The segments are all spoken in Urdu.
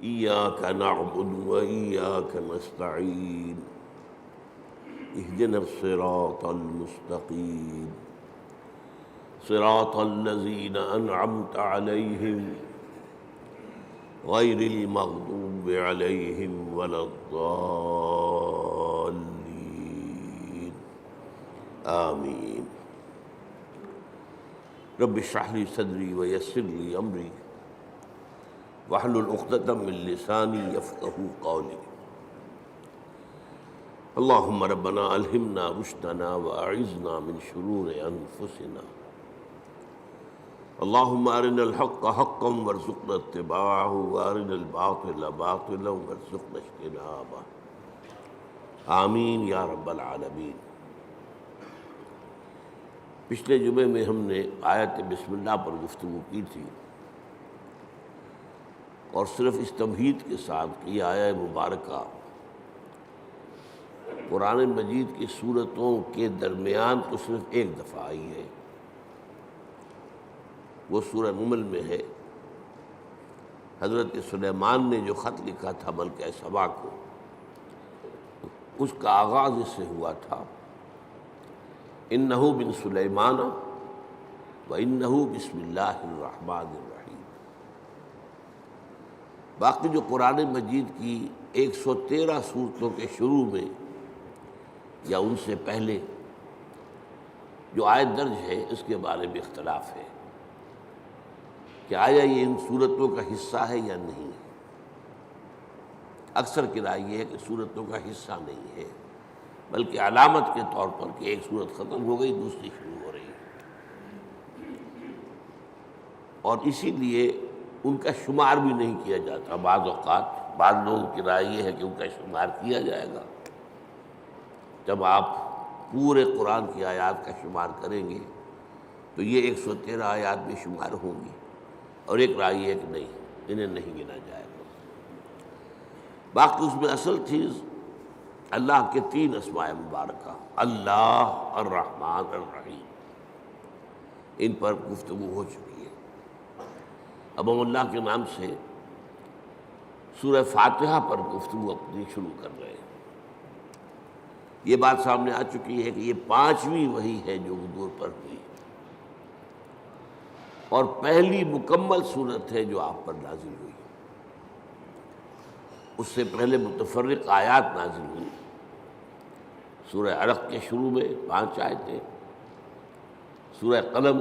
إياك نعبد وإياك نستعين اهدنا الصراط المستقيم صراط الذين أنعمت عليهم غير المغضوب عليهم ولا الضالين آمين رب اشرح لي صدري ويسر لي أمري واحلل عقدة من لساني يفقهوا قولي اللهم ربنا ألهمنا رشدنا وأعذنا من شرور أنفسنا اللهم أرنا الحق حقا وارزقنا اتباعه وأرنا الباطل باطلا وارزقنا اجتنابه آمین یا رب العالمین۔ پچھلے جمعے میں ہم نے آیت بسم اللہ پر گفتگو کی تھی اور صرف اس تمہید کے ساتھ کہ یہ آیہ مبارکہ قرآن مجید کی سورتوں کے درمیان تو صرف ایک دفعہ آئی ہے، وہ سورہ نمل میں ہے۔ حضرت سلیمان نے جو خط لکھا تھا ملکہ سبا کو، اس کا آغاز اس سے ہوا تھا اِنَّهُ مِن سُلَيْمَانَ وَإِنَّهُ بِسْمِ اللَّهِ الرَّحْمَنِ الرَّحِيمِ۔ باقی جو قرآن مجید کی 113 سورتوں کے شروع میں یا ان سے پہلے جو آیت درج ہے اس کے بارے میں اختلاف ہے کہ آیا یہ ان سورتوں کا حصہ ہے یا نہیں ہے۔ اکثر کی رائے یہ ہے کہ سورتوں کا حصہ نہیں ہے، بلکہ علامت کے طور پر کہ ایک سورت ختم ہو گئی دوسری شروع ہو رہی ہے، اور اسی لیے ان کا شمار بھی نہیں کیا جاتا۔ بعض اوقات بعض لوگوں کی رائے یہ ہے کہ ان کا شمار کیا جائے گا، جب آپ پورے قرآن کی آیات کا شمار کریں گے تو یہ 113 آیات بھی شمار ہوں گی، اور ایک رائے ہے کہ نہیں، انہیں نہیں گنا جائے گا۔ باقی اس میں اصل چیز اللہ کے 3 اسماء مبارکہ، اللہ، الرحمن، الرحیم، ان پر گفتگو ہو چکی ہے۔ اب ہم اللہ کے نام سے سورہ فاتحہ پر گفتگو اپنی شروع کر رہے ہیں۔ یہ بات سامنے آ چکی ہے کہ یہ 5ویں وحی ہے جو حضور پر ہوئی، اور پہلی مکمل صورت ہے جو آپ پر نازل ہوئی۔ اس سے پہلے متفرق آیات نازل ہوئی۔ سورہ علق کے شروع میں 5 آیتیں، سورہ قلم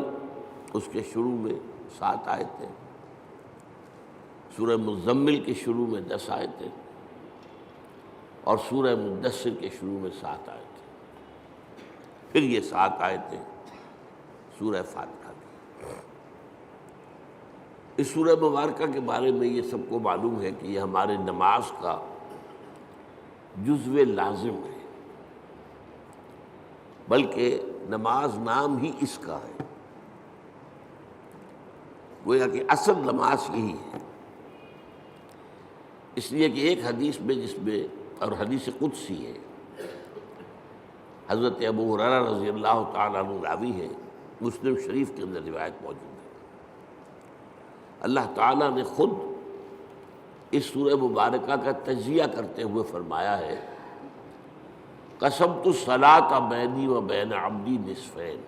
اس کے شروع میں 7 آیتیں، سورہ مزمل کے شروع میں 10 آیتیں، اور سورہ مدثر کے شروع میں 7 آیتیں، پھر یہ 7 آیتیں سورہ فاتحہ کی۔ اس سورہ مبارکہ کے بارے میں یہ سب کو معلوم ہے کہ یہ ہمارے نماز کا جزو لازم ہے، بلکہ نماز نام ہی اس کا ہے، گویا کہ اصل نماز یہی ہے۔ اس لیے کہ ایک حدیث میں جس میں، اور حدیث قدسی ہے، حضرت ابو ہریرہ رضی اللہ تعالیٰ عنہ راوی ہے، مسلم شریف کے اندر روایت موجود ہے، اللہ تعالیٰ نے خود اس سورہ مبارکہ کا تجزیہ کرتے ہوئے فرمایا ہے، قسمت الصلاۃ بینی و بین عبدی نصفین،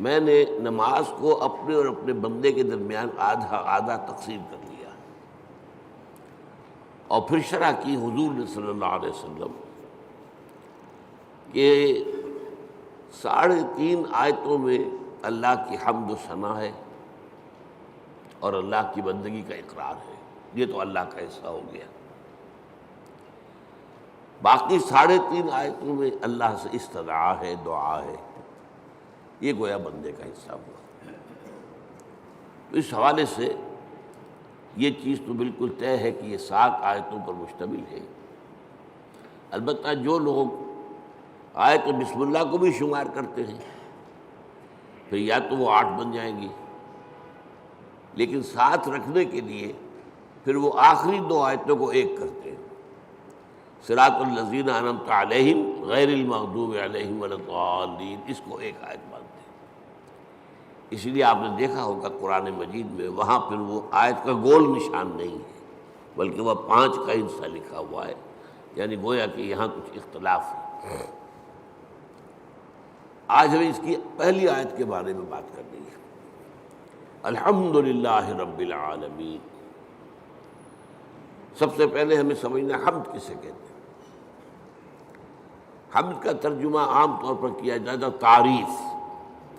میں نے نماز کو اپنے اور اپنے بندے کے درمیان آدھا آدھا تقسیم کر لیا۔ اور پھر شرح کی حضور نے صلی اللہ علیہ وسلم کہ 3.5 آیتوں میں اللہ کی حمد و ثنا ہے اور اللہ کی بندگی کا اقرار ہے، یہ تو اللہ کا حصہ ہو گیا۔ باقی 3.5 آیتوں میں اللہ سے استدعا ہے، دعا ہے، یہ گویا بندے کا حصہ ہوا۔ تو اس حوالے سے یہ چیز تو بالکل طے ہے کہ یہ 7 آیتوں پر مشتمل ہے۔ البتہ جو لوگ آیت بسم اللہ کو بھی شمار کرتے ہیں پھر یا تو وہ 8 بن جائیں گی، لیکن ساتھ رکھنے کے لیے پھر وہ آخری 2 آیتوں کو ایک کرتے ہیں، صراط الذین انعمت علیہم غیر المغضوب علیہم ولا الضالین، اس کو ایک آیت مانتے ہیں۔ اسی لیے آپ نے دیکھا ہوگا قرآن مجید میں وہاں پھر وہ آیت کا گول نشان نہیں ہے بلکہ وہ 5 کا حصہ لکھا ہوا ہے، یعنی گویا کہ یہاں کچھ اختلاف ہے۔ آج ہمیں اس کی پہلی آیت کے بارے میں بات کرنی ہے۔ الحمدللہ رب العالمین۔ سب سے پہلے ہمیں سمجھنا حمد کسے کہتے ہیں۔ حمد کا ترجمہ عام طور پر کیا جاتا ہے تعریف،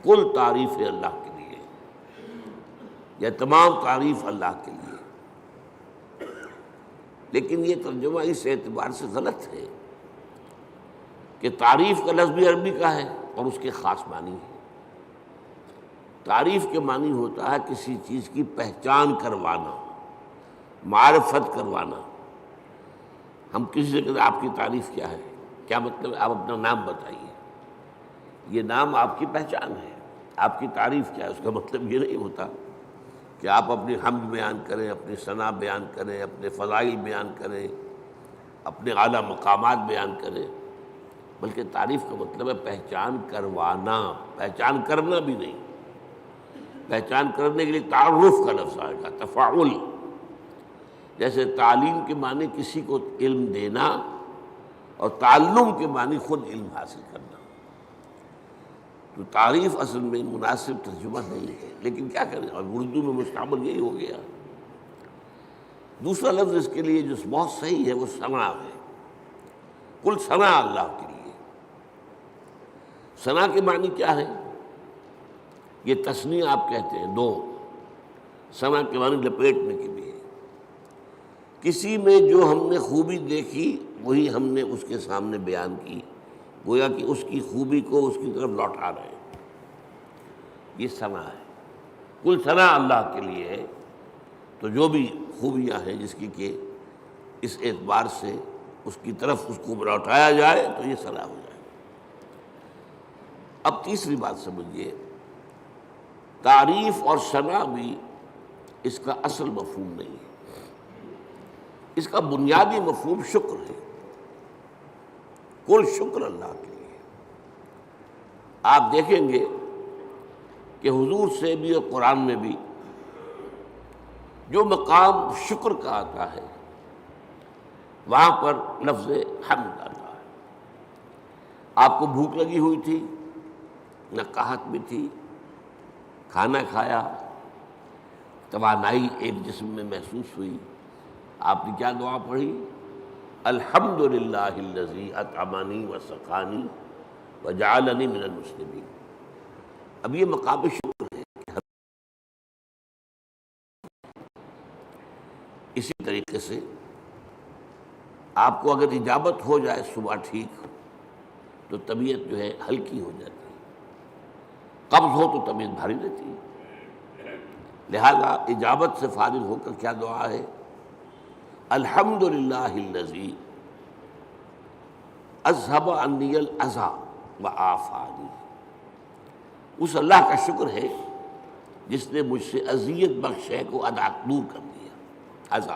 کل تعریف ہے اللہ کے لیے، یا تمام تعریف اللہ کے لیے، لیکن یہ ترجمہ اس اعتبار سے غلط ہے کہ تعریف کا لفظ بھی عربی کا ہے اور اس کے خاص معنی ہے۔ تعریف کے معنی ہوتا ہے کسی چیز کی پہچان کروانا، معرفت کروانا۔ ہم کسی سے کہتے ہیں آپ کی تعریف کیا ہے، کیا مطلب ہے؟ آپ اپنا نام بتائیے، یہ نام آپ کی پہچان ہے۔ آپ کی تعریف کیا ہے؟ اس کا مطلب یہ نہیں ہوتا کہ آپ اپنی حمد بیان کریں، اپنی ثنا بیان کریں، اپنے فضائل بیان کریں، اپنے اعلیٰ مقامات بیان کریں، بلکہ تعریف کا مطلب ہے پہچان کروانا، پہچان کرنا بھی نہیں۔ پہچان کرنے کے لیے تعارف کا لفظ آئے گا، تفاعل۔ جیسے تعلیم کے معنی کسی کو علم دینا اور تعلم کے معنی خود علم حاصل کرنا۔ تو تعریف اصل میں مناسب ترجمہ نہیں ہے، لیکن کیا کریں، اور اردو میں مستعمل یہی ہو گیا۔ دوسرا لفظ اس کے لیے جو بہت صحیح ہے وہ ثنا ہے، کل ثنا اللہ کے لیے۔ ثنا کے معنی کیا ہے؟ یہ تثنیہ آپ کہتے ہیں، 2۔ ثنا کے معنی لپیٹنے کے لیے، کسی میں جو ہم نے خوبی دیکھی وہی ہم نے اس کے سامنے بیان کی، گویا کہ اس کی خوبی کو اس کی طرف لوٹا رہے ہیں، یہ ثنا ہے۔ کل ثنا اللہ کے لیے ہے، تو جو بھی خوبیاں ہیں جس کی کہ اس اعتبار سے اس کی طرف اس کو لوٹایا جائے تو یہ ثنا ہو جائے۔ اب تیسری بات سمجھیے، تعریف اور ثنا بھی اس کا اصل مفہوم نہیں ہے، اس کا بنیادی مفہوم شکر ہے۔ کل شکر اللہ کے لیے۔ آپ دیکھیں گے کہ حضور سے بھی اور قرآن میں بھی جو مقام شکر کا آتا ہے وہاں پر لفظ حمد آتا ہے۔ آپ کو بھوک لگی ہوئی تھی، نہ قحط بھی تھی، کھانا کھایا، توانائی ایک جسم میں محسوس ہوئی، آپ نے کیا دعا پڑھی؟ الحمدللہ الذی اطعمنی وسقانی وجعلنی من المسلمین۔ اب یہ مقام شکر ہے۔ اسی طریقے سے آپ کو اگر اجابت ہو جائے صبح ٹھیک تو طبیعت جو ہے ہلکی ہو جاتی ہے، قبض ہو تو طبیعت بھاری رہتی ہے، لہذا اجابت سے فارغ ہو کر کیا دعا ہے؟ الحمدللہ الذی اذھب عنی الاذی وعافانی۔ اس اللہ کا شکر ہے جس نے مجھ سے اذیت بخش ہے کو دور کر دیا،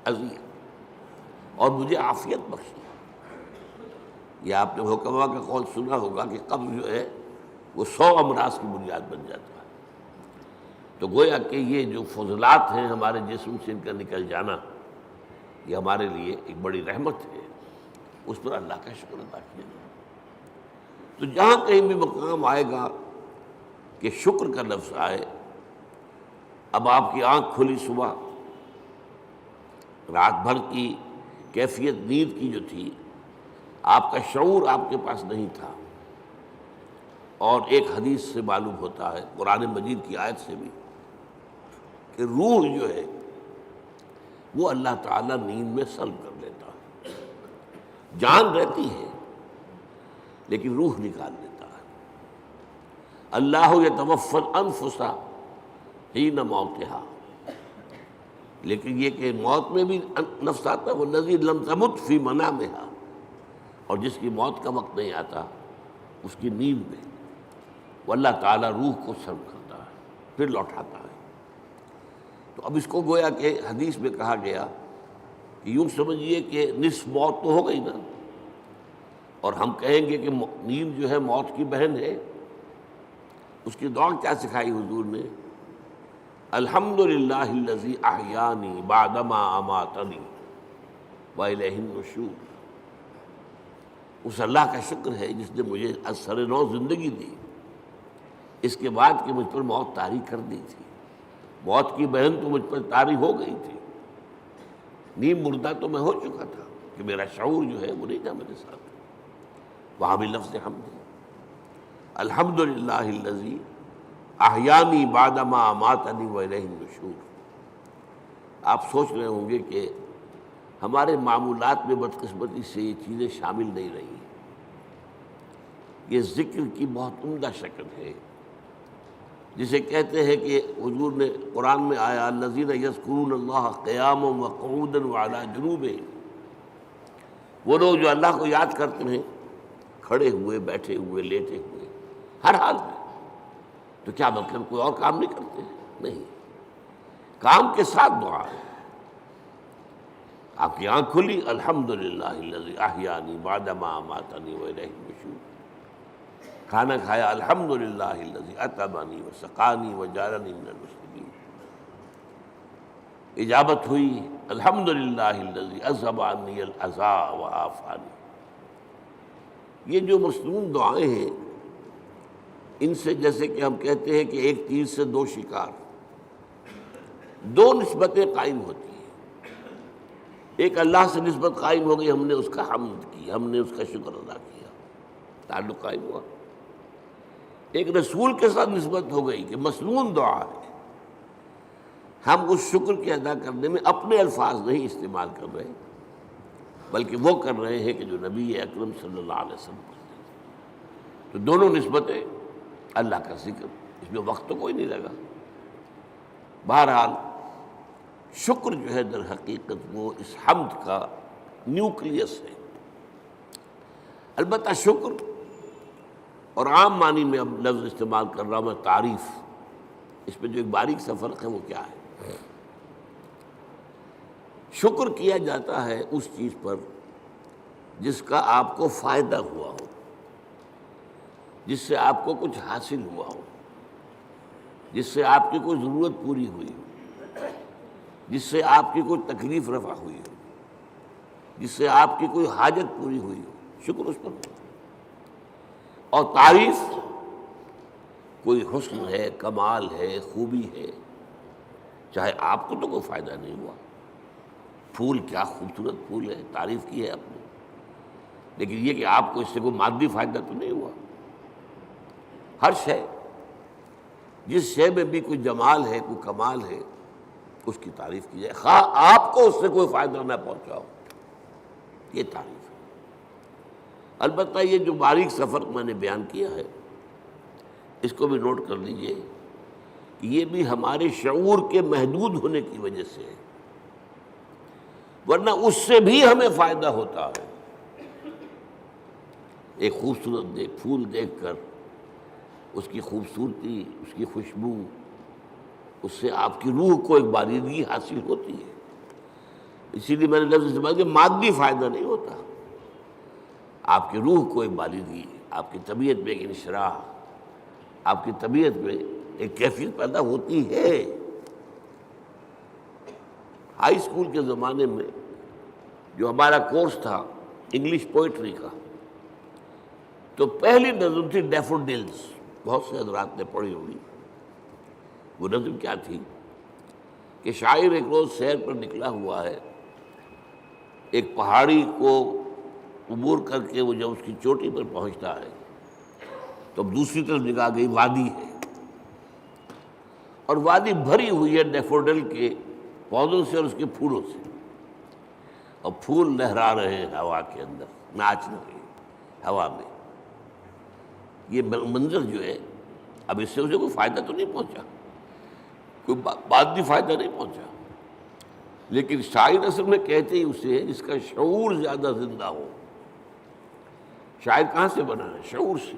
اذیت، اور مجھے عافیت بخشی۔ یہ آپ نے حکما کا قول سنا ہوگا کہ قبض جو ہے وہ 100 امراض کی بنیاد بن جاتا ہے۔ تو گویا کہ یہ جو فضلات ہیں ہمارے جسم سے ان کا نکل جانا، یہ ہمارے لیے ایک بڑی رحمت ہے، اس پر اللہ کا شکر ادا کیا جائے۔ تو جہاں کہیں بھی مقام آئے گا کہ شکر کا لفظ آئے، اب آپ کی آنکھ کھلی صبح، رات بھر کی کیفیت نیند کی جو تھی، آپ کا شعور آپ کے پاس نہیں تھا، اور ایک حدیث سے معلوم ہوتا ہے، قرآن مجید کی آیت سے بھی، کہ روح جو ہے وہ اللہ تعالیٰ نیند میں سلب کر لیتا ہے۔ جان رہتی ہے لیکن روح نکال لیتا ہے۔ اللہ یتوفی الانفس حین موتہا، لیکن یہ کہ موت میں بھی نفس آتا ہے، والذی لم تمت فی منامہا، اور جس کی موت کا وقت نہیں آتا اس کی نیند میں وہ اللہ تعالیٰ روح کو سلب کرتا ہے، پھر لوٹاتا ہے۔ تو اب اس کو گویا کہ حدیث میں کہا گیا کہ یوں سمجھیے کہ نصف موت تو ہو گئی نا، اور ہم کہیں گے کہ نیند جو ہے موت کی بہن ہے، اس کی دعا کیا سکھائی حضور نے؟ الحمدللہ الذی احیانی بعدما اماتنی والیہ النشور. اس اللہ کا شکر ہے جس نے مجھے از سر نو زندگی دی، اس کے بعد کہ مجھ پر موت طاری کر دی تھی. موت کی بہن تو مجھ پر طاری ہو گئی تھی، نیم مردہ تو میں ہو چکا تھا کہ میرا شعور جو ہے وہ نہیں تھا میرے ساتھ. وہاں بھی لفظ حمد ہے، الحمدللہ الذی احیانی بعدما اماتنی والیہ النشور. آپ سوچ رہے ہوں گے کہ ہمارے معمولات میں بدقسمتی سے یہ چیزیں شامل نہیں رہی. یہ ذکر کی بہت عمدہ شکل ہے، جسے کہتے ہیں کہ حضور نے قرآن میں آیا الذین یذکرون اللہ قیاما وقعودا وعلی جنوبہم، وہ لوگ جو اللہ کو یاد کرتے ہیں کھڑے ہوئے، بیٹھے ہوئے، لیٹے ہوئے، ہر حال میں. تو کیا مطلب کوئی اور کام نہیں کرتے؟ نہیں، کام کے ساتھ دعا ہے. آپ کی آنکھ کھلی، الحمدللہ الذی احیانی بعدما اماتنی والیہ النشور. کھانا کھایا، الحمدللہ الذی اطعمنی وسقانی وجعلنی من المسلمین. اجابت ہوئی، الحمدللہ الذی اذھب عنی الاذی وعافانی. یہ جو مصنون دعائیں ہیں، ان سے جیسے کہ ہم کہتے ہیں کہ ایک تیر سے دو شکار، دو نسبتیں قائم ہوتی ہیں. ایک اللہ سے نسبت قائم ہو گئی، ہم نے اس کا حمد کی، ہم نے اس کا شکر ادا کیا، تعلق قائم ہوا. ایک رسول کے ساتھ نسبت ہو گئی کہ مسنون دعا ہے. ہم اس شکر کے ادا کرنے میں اپنے الفاظ نہیں استعمال کر رہے، بلکہ وہ کر رہے ہیں کہ جو نبی اکرم صلی اللہ علیہ وسلم کرتے ہیں. تو دونوں نسبتیں اللہ کا ذکر، اس میں وقت تو کوئی نہیں لگا. بہرحال شکر جو ہے در حقیقت وہ اس حمد کا نیوکلیس ہے. البتہ شکر، اور عام معنی میں اب لفظ استعمال کر رہا ہوں میں تعریف، اس میں جو ایک باریک سا فرق ہے وہ کیا ہے؟ شکر کیا جاتا ہے اس چیز پر جس کا آپ کو فائدہ ہوا ہو، جس سے آپ کو کچھ حاصل ہوا ہو، جس سے آپ کی کوئی ضرورت پوری ہوئی ہو، جس سے آپ کی کوئی تکلیف رفع ہوئی ہو، جس سے آپ کی کوئی حاجت پوری ہوئی ہو. شکر اس پر ہو. اور تعریف کوئی حسن ہے، کمال ہے، خوبی ہے، چاہے آپ کو تو کوئی فائدہ نہیں ہوا. پھول کیا خوبصورت پھول ہے، تعریف کی ہے آپ نے، لیکن یہ کہ آپ کو اس سے کوئی مادی فائدہ تو نہیں ہوا. ہر شے، جس شے میں بھی کوئی جمال ہے، کوئی کمال ہے، اس کی تعریف کی جائے، خواہ آپ کو اس سے کوئی فائدہ نہ پہنچاؤ. یہ تعریف ہے. البتہ یہ جو باریک سا فرق میں نے بیان کیا ہے، اس کو بھی نوٹ کر لیجئے کہ یہ بھی ہمارے شعور کے محدود ہونے کی وجہ سے ہے، ورنہ اس سے بھی ہمیں فائدہ ہوتا ہے. ایک خوبصورت پھول دیکھ کر اس کی خوبصورتی، اس کی خوشبو، اس سے آپ کی روح کو ایک باریدگی حاصل ہوتی ہے. اسی لیے میں نے لفظ استعمال کیا، مادی فائدہ نہیں ہوتا، آپ کی روح کو ایک باریدگی، آپ کی طبیعت میں ایک انشراح، آپ کی طبیعت میں ایک کیفیت پیدا ہوتی ہے. ہائی اسکول کے زمانے میں جو ہمارا کورس تھا انگلش پوئٹری کا، تو پہلی نظم تھی ڈیفوڈلز. بہت سے حضرات نے پڑھی ہوگی. وہ نظم کیا تھی کہ شاعر ایک روز سیر پر نکلا ہوا ہے، ایک پہاڑی کو عبور کر کے وہ جب اس کی چوٹی پر پہنچتا ہے تو اب دوسری طرف نگاہ گئی، وادی ہے، اور وادی بھری ہوئی ہے ڈیفوڈل کے پودوں سے اور اس کے پھولوں سے، اور پھول لہرا رہے ہیں ہوا کے اندر، ناچ رہے ہیں ہوا میں. یہ منظر جو ہے، اب اس سے اسے کوئی فائدہ تو نہیں پہنچا، کوئی مادی فائدہ نہیں پہنچا، لیکن شاعر اصل میں کہتے ہی اسے ہے جس کا شعور زیادہ زندہ ہو. شاعر کہاں سے بنا ہے؟ شعور سے.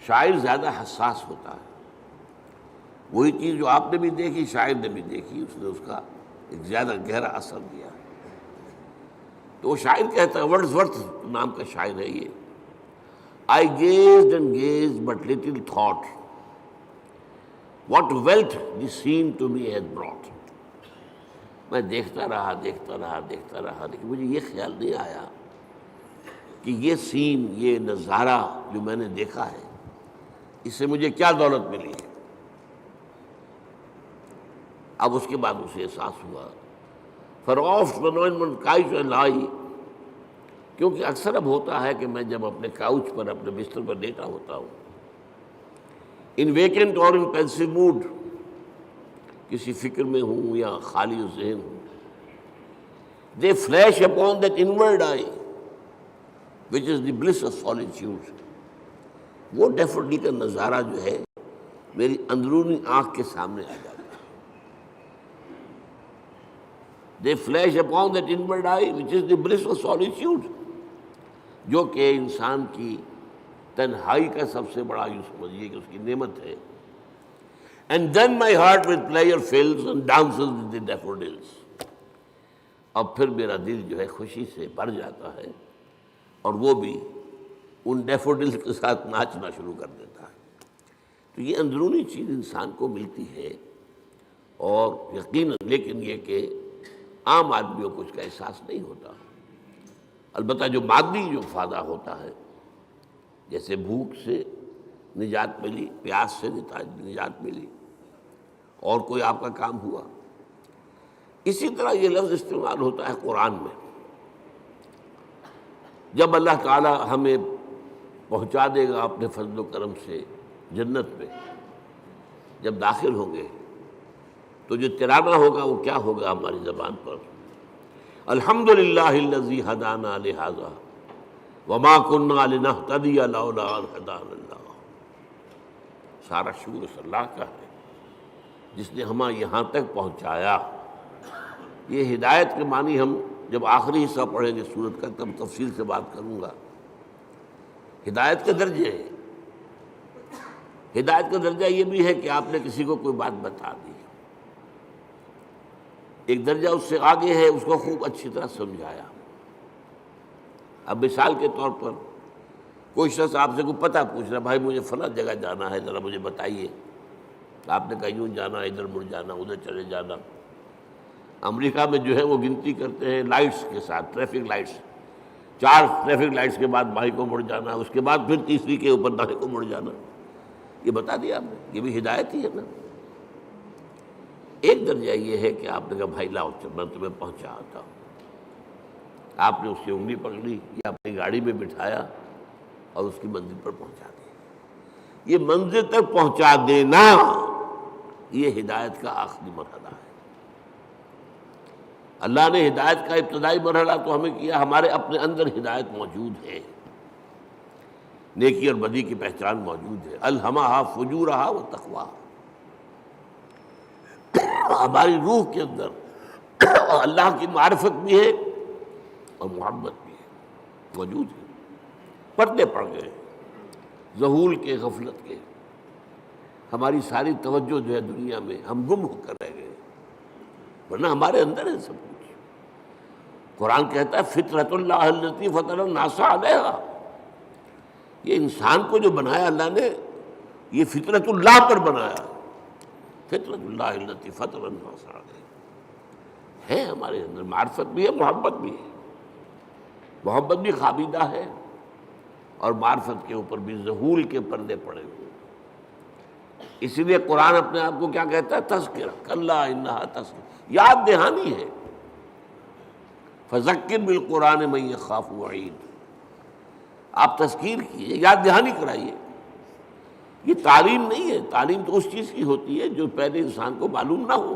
شاعر زیادہ حساس ہوتا ہے. وہی چیز جو آپ نے بھی دیکھی، شاعر نے بھی دیکھی، اس نے اس کا ایک زیادہ گہرا اثر دیا. تو وہ شاعر کہتا ہے، ورڈزورتھ نام کا شاعر ہے یہ، I gazed and gazed, but little thought what wealth the scene to me has brought. میں دیکھتا رہا دیکھتا رہا دیکھتا رہا، لیکن مجھے یہ خیال نہیں آیا کہ یہ سین، یہ نظارہ جو میں نے دیکھا ہے، اس سے مجھے کیا دولت ملی ہے۔ اب اس کے بعد اسے احساس ہوا فراف من کاؤچ لائی، کیونکہ اکثر اب ہوتا ہے کہ میں جب اپنے کاؤچ پر، اپنے بستر پر لیٹا ہوتا ہوں، ان ویکنٹ اور ان پینسو موڈ، کسی فکر میں ہوں یا خالی ذہن ہوں، the flash upon that inward eye which is the bliss of solitude, وہ ڈیفوڈل کا نظارہ جو ہے میری اندرونی آنکھ کے سامنے آ جاتا ہے۔ The flash upon that inward eye which is the bliss of solitude, جو کہ انسان کی تنہائی کا سب سے بڑا، یوں سمجھیے کہ اس کی نعمت ہے۔ And then my heart with pleasure fills and dances with the daffodils. اب پھر میرا دل جو ہے خوشی سے بھر جاتا ہے، اور وہ بھی ان ڈیفوڈلز کے ساتھ ناچنا شروع کر دیتا ہے۔ تو یہ اندرونی چیز انسان کو ملتی ہے، اور یقیناً لیکن یہ کہ عام آدمیوں کو اس کا احساس نہیں ہوتا۔ البتہ جو مادی جو فائدہ ہوتا ہے، جیسے بھوک سے نجات ملی، پیاس سے نجات ملی، اور کوئی آپ کا کام ہوا، اسی طرح یہ لفظ استعمال ہوتا ہے قرآن میں۔ جب اللہ تعالی ہمیں پہنچا دے گا اپنے فضل و کرم سے جنت میں، جب داخل ہوں گے، تو جو ترانہ ہوگا وہ کیا ہوگا ہماری زبان پر؟ الحمدللہ الذی ہدانا لہذا وما كنا لنہتدی لولا ان ہدانا اللہ۔ سارا شکر اس اللہ کا ہے جس نے ہمیں یہاں تک پہنچایا۔ یہ ہدایت کے معنی ہم جب آخری حصہ پڑھیں گے سورت کا تب تفصیل سے بات کروں گا۔ ہدایت کے درجے ہیں، ہدایت کا درجہ یہ بھی ہے کہ آپ نے کسی کو کوئی بات بتا دی، ایک درجہ اس سے آگے ہے اس کو خوب اچھی طرح سمجھایا۔ اب مثال کے طور پر کوئی شخص آپ سے کوئی پتہ پوچھ رہا، بھائی مجھے فلاں جگہ جانا ہے، ذرا مجھے بتائیے۔ آپ نے کہا یوں جانا، ادھر مڑ جانا، ادھر چلے جانا۔ امریکہ میں جو ہے وہ گنتی کرتے ہیں لائٹس کے ساتھ، ٹریفک لائٹس، 4 ٹریفک لائٹس کے بعد بھائی کو مڑ جانا، اس کے بعد پھر تیسری کے اوپر دائیں کو مڑ جانا۔ یہ بتا دیا آپ نے، یہ بھی ہدایت ہی ہے نا۔ ایک درجہ یہ ہے کہ آپ نے کہا بھائی لاؤ میں تمہیں پہنچا آتا ہوں، آپ نے اس کی انگلی پکڑی یا اپنی گاڑی میں بٹھایا اور اس کی منزل پر پہنچا دیا۔ یہ منزل تک پہنچا دینا، یہ ہدایت کا آخری مرحلہ ہے۔ اللہ نے ہدایت کا ابتدائی مرحلہ تو ہمیں کیا، ہمارے اپنے اندر ہدایت موجود ہے، نیکی اور بدی کی پہچان موجود ہے۔ الہمہا فجورہا و تقواہا، ہماری روح کے اندر اللہ کی معرفت بھی ہے اور محبت بھی ہے، موجود ہے۔ پردے پڑ گئے ذہول کے، غفلت کے، ہماری ساری توجہ جو ہے دنیا میں، ہم گم ہو کر رہ گئے، ورنہ ہمارے اندر ہے سب کچھ۔ قرآن کہتا ہے فطرت اللہ التی فطر الناس علیہا، یہ انسان کو جو بنایا اللہ نے، یہ فطرت اللہ پر بنایا، فطرت اللہ التی فطر الناس علیہا ہے۔ ہمارے اندر معرفت بھی ہے، محبت بھی ہے، محبت بھی خوابیدہ ہے، اور معرفت کے اوپر بھی ذہول کے پردے پڑے ہوئے۔ اسی لیے قرآن اپنے آپ کو کیا کہتا ہے؟ تذکرہ، کلا انہا تذکرہ، یاد دہانی ہے۔ فذکر بالقرآن من یخاف وعید، آپ تذکیر کیے، یاد دہانی کرائیے۔ یہ تعلیم نہیں ہے، تعلیم تو اس چیز کی ہوتی ہے جو پہلے انسان کو معلوم نہ ہو۔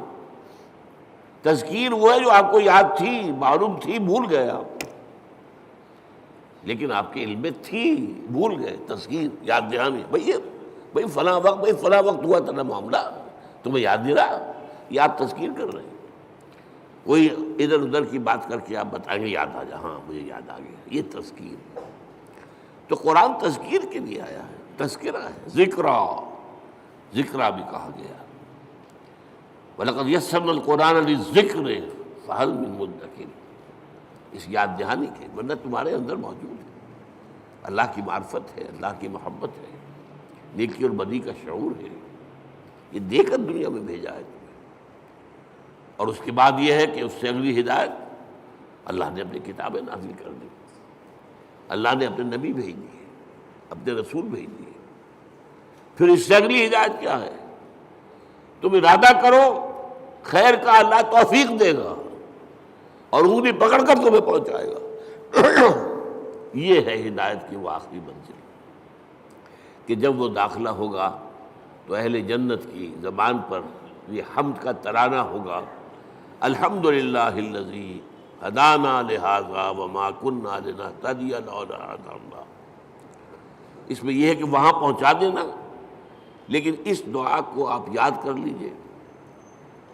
تذکیر وہ ہے جو آپ کو یاد تھی، معلوم تھی، بھول گئے آپ، لیکن آپ کے علم میں تھی، بھول گئے۔ تذکیر، یاد دہانی، بھئی فلاں وقت، بھئی فلاں وقت ہوا تھا معاملہ، تمہیں یاد نہیں رہا، یہ آپ تذکیر کر رہے ہیں۔ کوئی ادھر ادھر کی بات کر کے آپ بتائیں گے یاد آ جا، ہاں مجھے یاد آ گیا، یہ تذکیر۔ تو قرآن تذکیر کے لیے آیا ہے، تذکرہ ہے، ذکرہ، ذکرہ بھی کہا گیا۔ وَلَقَدْ يَسَّرْنَا الْقُرْآنَ لِلذِّكْرِ فَهَلْ مِن مُدَّكِرٍ، اس یاد دہانی کے، ورنہ تمہارے اندر موجود ہے۔ اللہ کی معرفت ہے، اللہ کی محبت ہے، نیکی اور بدی کا شعور ہے، یہ دے کر دنیا میں بھیجا ہے تمہیں۔ اور اس کے بعد یہ ہے کہ اس سے اگلی ہدایت اللہ نے اپنی کتابیں نازل کر دی، اللہ نے اپنے نبی بھیج دیے، اپنے رسول بھیج دیے۔ پھر اس سے اگلی ہدایت کیا ہے؟ تم ارادہ کرو خیر کا، اللہ توفیق دے گا اور انگلی پکڑ کر تمہیں پہنچائے گا۔ یہ ہے ہدایت کی وہ آخری منزل کہ جب وہ داخلہ ہوگا تو اہل جنت کی زبان پر یہ حمد کا ترانہ ہوگا، الحمدللہ الذی ہدانا لہذا وما کنا لنہتدی لولا ان ہدانا اللہ۔ اس میں یہ ہے کہ وہاں پہنچا دینا، لیکن اس دعا کو آپ یاد کر لیجئے،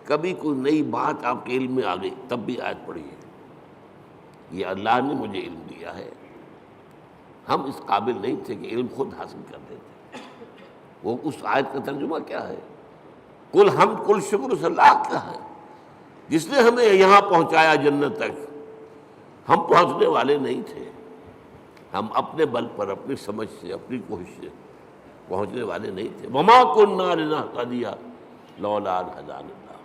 کبھی کوئی نئی بات آپ کے علم میں آ گئی تب بھی آیت پڑھیے، یہ اللہ نے مجھے علم دیا ہے، ہم اس قابل نہیں تھے کہ علم خود حاصل کر دیتے۔ وہ اس آیت کا ترجمہ کیا ہے؟ کل حمد کل شکر اس اللہ کا ہے جس نے ہمیں یہاں پہنچایا جنت تک، ہم پہنچنے والے نہیں تھے، ہم اپنے بل پر، اپنی سمجھ سے، اپنی کوشش سے پہنچنے والے نہیں تھے۔ وما كنا لنهتدي لولا ان هدانا اللہ۔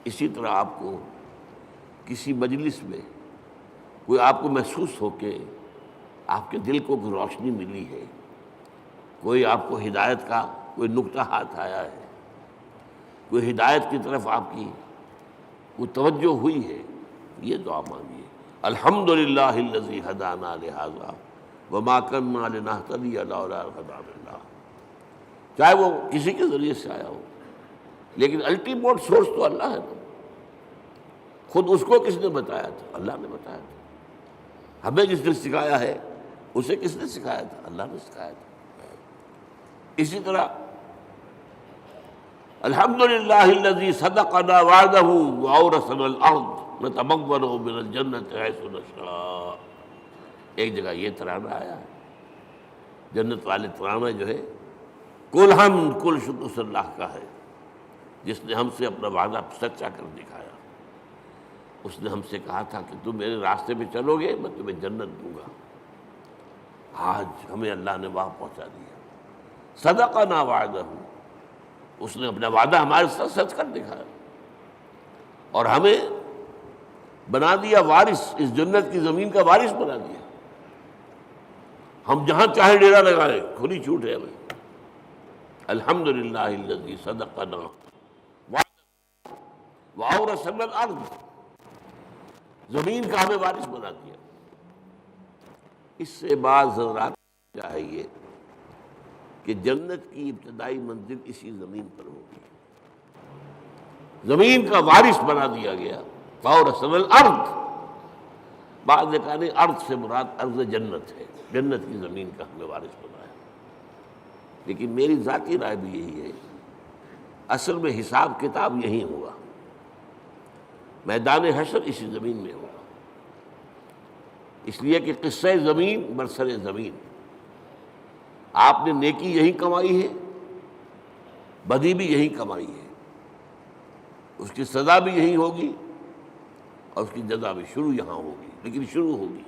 اسی طرح آپ کو کسی مجلس میں کوئی آپ کو محسوس ہو کہ آپ کے دل کو کوئی روشنی ملی ہے، کوئی آپ کو ہدایت کا کوئی نقطہ ہاتھ آیا ہے، کوئی ہدایت کی طرف آپ کی کوئی توجہ ہوئی ہے، یہ دعا مانگیے، الحمدللہ الذی ہدانا لہذا وما کنا لنہتدی لولا ان ہدانا اللہ۔ چاہے وہ کسی کے ذریعے سے آیا ہو، لیکن الٹیمیٹ سورس تو اللہ ہے نا۔ خود اس کو کس نے بتایا تھا؟ اللہ نے بتایا تھا۔ ہمیں جس نے سکھایا ہے اسے کس نے سکھایا تھا؟ اللہ نے سکھایا تھا۔ اسی طرح الحمدللہ الذی صدقنا وعدہ واورثنا الارض نتبوأ من الجنۃ حیث نشاء۔ ایک جگہ یہ ترانہ آیا ہے، جنت والے ترانہ جو ہے کل حمد کل شکر اس اللہ کا ہے جس نے ہم سے اپنا وعدہ سچا کر دکھایا۔ اس نے ہم سے کہا تھا کہ تم میرے راستے پہ چلو گے میں تمہیں جنت دوں گا، آج ہمیں اللہ نے وہاں پہنچا دیا۔ صدقنا وعدہ، اس نے اپنا وعدہ ہمارے ساتھ سچ کر دکھایا اور ہمیں بنا دیا وارث، اس جنت کی زمین کا وارث بنا دیا۔ ہم جہاں چاہے ڈیرا لگائیں، کھلی چھوٹ ہے ہمیں۔ الحمدللہ الذی صدقنا وعدہ واورثنا الارض، زمین کا ہمیں وارث بنا دیا۔ اس سے بعض حضرات چاہیے کہ جنت کی ابتدائی منزل اسی زمین پر ہوگی، زمین کا وارث بنا دیا گیا۔ واورثنا الارض، بعض نے کہا نہیں، ارض سے مراد ارض جنت ہے، جنت کی زمین کا ہمیں وارث بنایا۔ لیکن میری ذاتی رائے بھی یہی ہے، اصل میں حساب کتاب یہی ہوگا، میدان حشر اسی زمین میں ہوگا، اس لیے کہ قصہ زمین برسر زمین، آپ نے نیکی یہی کمائی ہے، بدی بھی یہی کمائی ہے، اس کی سزا بھی یہی ہوگی اور اس کی جزا بھی شروع یہاں ہوگی، لیکن شروع ہوگی،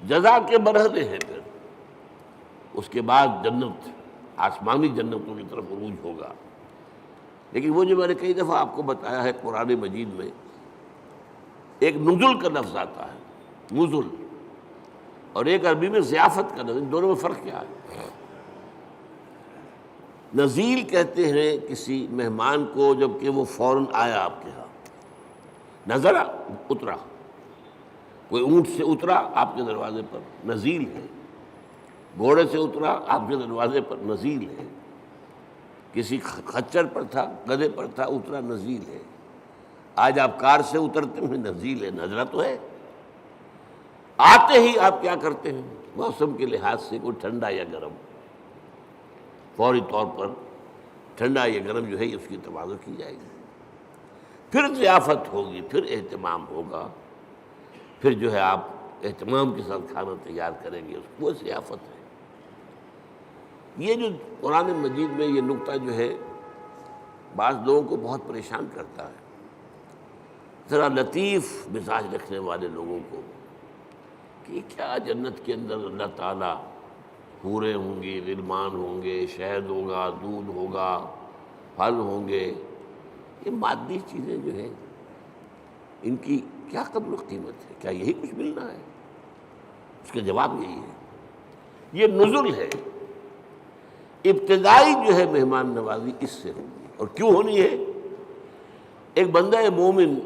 جزا کے مرحلے ہیں، پھر اس کے بعد جنت، آسمانی جنتوں کی طرف عروج ہوگا۔ لیکن وہ جو میں نے کئی دفعہ آپ کو بتایا ہے، قرآن مجید میں ایک نزل کا لفظ آتا ہے، نزل، اور ایک عربی میں ضیافت کا لفظ، ان دونوں میں فرق کیا ہے؟ نزیل کہتے ہیں کسی مہمان کو جب کہ وہ فوراً آیا آپ کے ہاں، نزلہ اترا، کوئی اونٹ سے اترا آپ کے دروازے پر، نزیل ہے، گھوڑے سے اترا آپ کے دروازے پر، نزیل ہے، کسی خچر پر تھا، گدھے پر تھا، اترا، نزیل ہے۔ آج آپ کار سے اترتے ہیں، نزیل ہے، نزلہ تو ہے۔ آتے ہی آپ کیا کرتے ہیں؟ موسم کے لحاظ سے کوئی ٹھنڈا یا گرم، فوری طور پر ٹھنڈا یا گرم جو ہے اس کی تواضع کی جائے گی، پھر ضیافت ہوگی، پھر اہتمام ہوگا، پھر جو ہے آپ اہتمام کے ساتھ کھانا تیار کریں گے، وہ ضیافت ہے۔ یہ جو قرآن مجید میں یہ نقطہ جو ہے بعض لوگوں کو بہت پریشان کرتا ہے، ذرا لطیف مزاج رکھنے والے لوگوں کو کہ کیا جنت کے اندر اللہ تعالیٰ حوریں ہوں گی، غلمان ہوں گے، شہد ہوگا، دودھ ہوگا، پھل ہوں گے، یہ مادی چیزیں جو ہیں ان کی کیا قدر و قیمت ہے؟ کیا یہی کچھ ملنا ہے؟ اس کا جواب یہی ہے، یہ نزل ہے، ابتدائی جو ہے مہمان نوازی اس سے ہوگی۔ اور کیوں ہونی ہے؟ ایک بندہ مومن